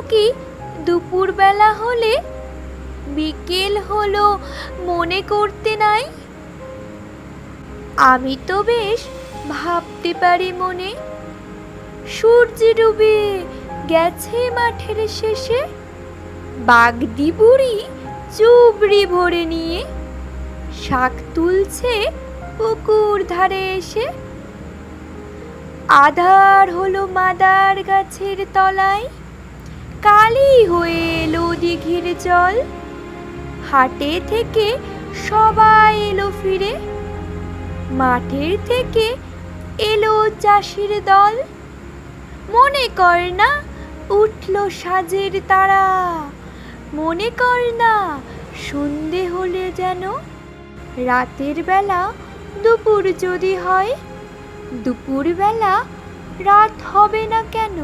কি দুপুরবেলা হলে বিকেল হলো মনে করতে নাই? আমি তো বেশ ভাবতে পারি মনে, সূর্য ডুবে গেছে মাঠের শেষে, বাগদি বুড়ি চুবড়ি ভরে নিয়ে শাক তুলছে পুকুর ধারে এসে। আধার হলো মাদার গাছের তলায়, কালি হয়ে এলো দিঘির জল, হাটে থেকে সবাই এলো ফিরে, মাঠের থেকে এলো চাষির দল। মনে কর না উঠল সাজের তারা, মনে কর না সন্ধে হলে যেন রাতের বেলা দুপুর যদি হয়, দুপুর বেলা রাত হবে না কেন?